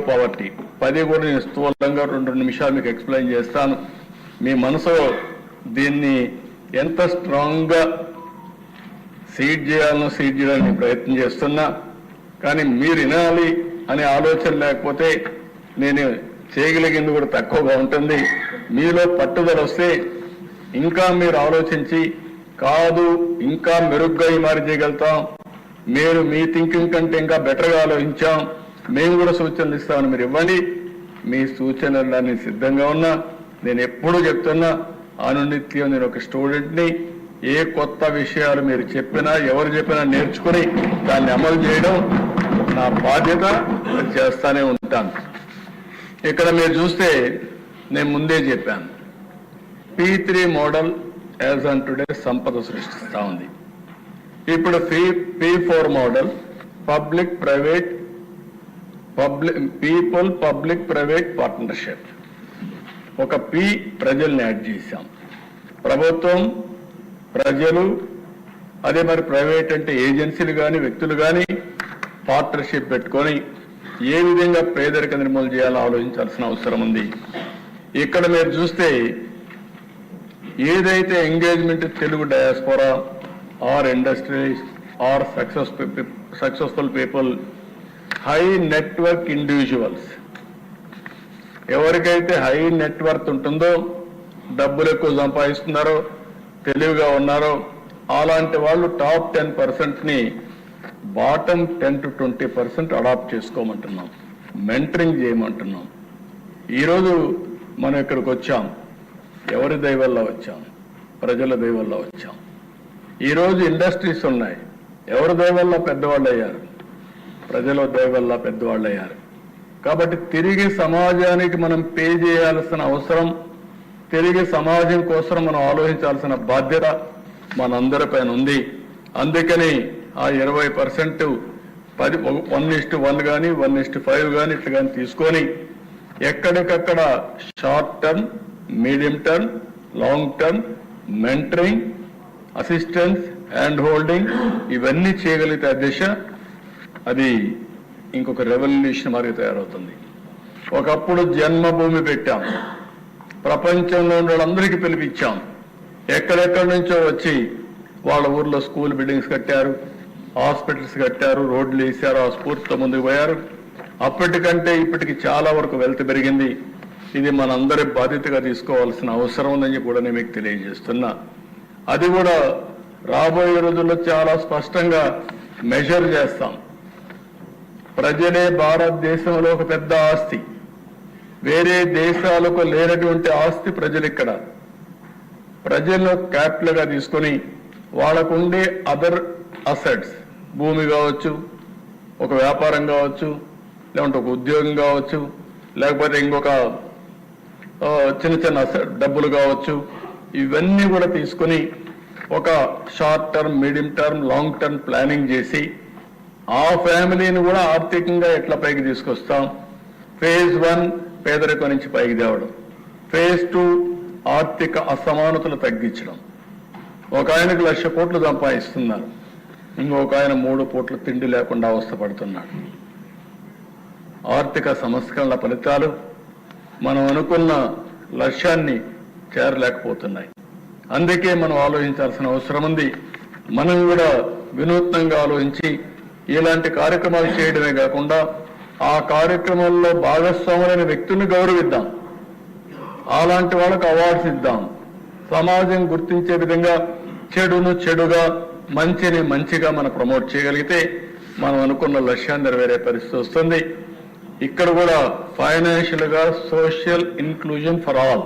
Poverty 10 కూడా నేను స్థూలంగా 2 నిమిషాలు మీకు ఎక్స్ప్లెయిన్ చేస్తాను. మీ మనసులో దీన్ని ఎంత స్ట్రాంగ్గా సీడ్ చేయడానికి ప్రయత్నం చేస్తున్నా. కానీ మీరు వినాలి అనే ఆలోచన లేకపోతే నేను చేయగలిగింది కూడా తక్కువగా ఉంటుంది. మీలో పట్టుదల వస్తే ఇంకా మీరు ఆలోచించి కాదు ఇంకా మెరుగ్గా ఈ మారి చేయగలుగుతాం, మీరు మీ థింకింగ్ కంటే ఇంకా బెటర్గా ఆలోచించాం, మేము కూడా సూచనలు ఇస్తామని మీరు ఇవ్వండి. మీ సూచనలన్నీ సిద్ధంగా ఉన్నా. నేను ఎప్పుడూ చెప్తున్నా అనునిత్యం నేను ఒక స్టూడెంట్ని. ఏ కొత్త విషయాలు మీరు చెప్పినా ఎవరు చెప్పినా నేర్చుకుని దాన్ని అమలు చేయడం నా బాధ్యత. చేస్తానే ఉంటాను. ఇక్కడ మీరు చూస్తే నేను ముందే చెప్పాను, P3 model as on today సంపద సృష్టిస్తూ ఉంది. ఇప్పుడు P4 model people public private partnership. ఒక P ప్రజల్ని యాడ్ చేశాం. ప్రభుత్వం, ప్రజలు, అదే మరి ప్రైవేట్ అంటే ఏజెన్సీలు కానీ వ్యక్తులు కానీ పార్ట్నర్షిప్ పెట్టుకొని ఏ విధంగా పేదరిక నిర్మూలన చేయాలో ఆలోచించాల్సిన అవసరం ఉంది. ఇక్కడ మీరు చూస్తే ఏదైతే engagement Telugu diaspora or industries are successful people, high network individuals, ఎవరికైతే హై నెట్వర్త్ ఉంటుందో, డబ్బులు ఎక్కువ సంపాదిస్తున్నారో, తెలివిగా ఉన్నారో అలాంటి వాళ్ళు టాప్ 10%ని బాటమ్ 10 to 20% అడాప్ట్ చేసుకోమంటున్నాం, మెంటరింగ్ చేయమంటున్నాం. ఈరోజు మనం ఇక్కడికి వచ్చాం, ఎవరి దయ వల్ల వచ్చాం? ప్రజల దయ వల్ల వచ్చాం. ఈరోజు ఇండస్ట్రీస్ ఉన్నాయి, ఎవరి దయ వల్ల పెద్దవాళ్ళు అయ్యారు? ప్రజల దయ వల్ల పెద్దవాళ్ళు అయ్యారు. కాబట్టి తిరిగి సమాజానికి మనం పే చేయాల్సిన అవసరం, తిరిగి సమాజం కోసం మనం ఆలోచించాల్సిన బాధ్యత మనందరిపైన ఉంది. అందుకని ఆ 20% 1:1 కానీ 1:5 కానీ ఇట్లా కానీ తీసుకొని ఎక్కడికక్కడ short term, medium term, long term mentoring, assistance, hand holding ఇవన్నీ చేయగలిగితే దిశ అది ఇంకొక రెవల్యూషన్ మాదిరి తయారవుతుంది. ఒకప్పుడు జన్మభూమి పెట్టాం, ప్రపంచంలో ఉన్న వాళ్ళందరికీ పిలిపించాం. ఎక్కడెక్కడి నుంచో వచ్చి వాళ్ళ ఊర్లో స్కూల్ బిల్డింగ్స్ కట్టారు, హాస్పిటల్స్ కట్టారు, రోడ్లు వేశారు, ఆ స్ఫూర్తితో ముందుకు పోయారు. అప్పటికంటే ఇప్పటికి చాలా వరకు వెల్త్ పెరిగింది. ఇది మనందరి బాధ్యతగా తీసుకోవాల్సిన అవసరం ఉందని కూడా నేను మీకు తెలియజేస్తున్నా. అది కూడా రాబోయే రోజుల్లో చాలా స్పష్టంగా మెజర్ చేస్తాం. ప్రజలే భారతదేశంలో ఒక పెద్ద ఆస్తి, వేరే దేశాలకు లేనటువంటి ఆస్తి ప్రజలు. ఇక్కడ ప్రజలను క్యాపిటల్గా తీసుకొని వాళ్ళకుండే అదర్ అసెట్స్, భూమి కావచ్చు, ఒక వ్యాపారం కావచ్చు, లేకుంటే ఒక ఉద్యోగం కావచ్చు, లేకపోతే ఇంకొక చిన్న చిన్న డబ్బులు కావచ్చు, ఇవన్నీ కూడా తీసుకొని ఒక short term, medium term, long term planning చేసి ఆ ఫ్యామిలీని కూడా ఆర్థికంగా ఎట్లా పైకి తీసుకొస్తాం. ఫేజ్ 1 పేదరికం నుంచి పైకి తేవడం, ఫేజ్ 2 ఆర్థిక అసమానతలు తగ్గించడం. ఒక ఆయనకు 1,00,000 కోట్లు సంపాదిస్తున్నారు, ఇంకొక ఆయన 3 పూట్ల తిండి లేకుండా అవస్థపడుతున్నాడు. ఆర్థిక సంస్కరణల ఫలితాలు మనం అనుకున్న లక్ష్యాన్ని చేరలేకపోతున్నాయి. అందుకే మనం ఆలోచించాల్సిన అవసరం ఉంది. మనం కూడా వినూత్నంగా ఆలోచించి ఇలాంటి కార్యక్రమాలు చేయడమే కాకుండా ఆ కార్యక్రమంలో భాగస్వాములైన వ్యక్తుల్ని గౌరవిద్దాం, అలాంటి వాళ్ళకు అవార్డ్స్ ఇద్దాం. సమాజం గుర్తించే విధంగా చెడును చెడుగా, మంచిని మంచిగా మనం ప్రమోట్ చేయగలిగితే మనం అనుకున్న లక్ష్యాన్ని నెరవేరే పరిస్థితి వస్తుంది. ఇక్కడ కూడా ఫైనాన్షియల్ గా సోషల్ ఇన్క్లూజన్ ఫర్ ఆల్,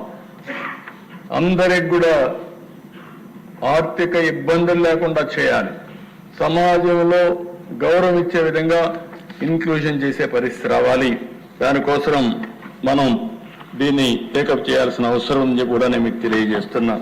అందరికి కూడా ఆర్థిక ఇబ్బందులు లేకుండా చేయాలి. సమాజంలో గౌరవం ఇచ్చే విధంగా ఇన్క్లూజన్ చేసే పరిస్థితి రావాలి. దానికోసం మనం దీన్ని టేకప్ చేయాల్సిన అవసరం ఉంది కూడా నేను మీకు తెలియజేస్తున్నా.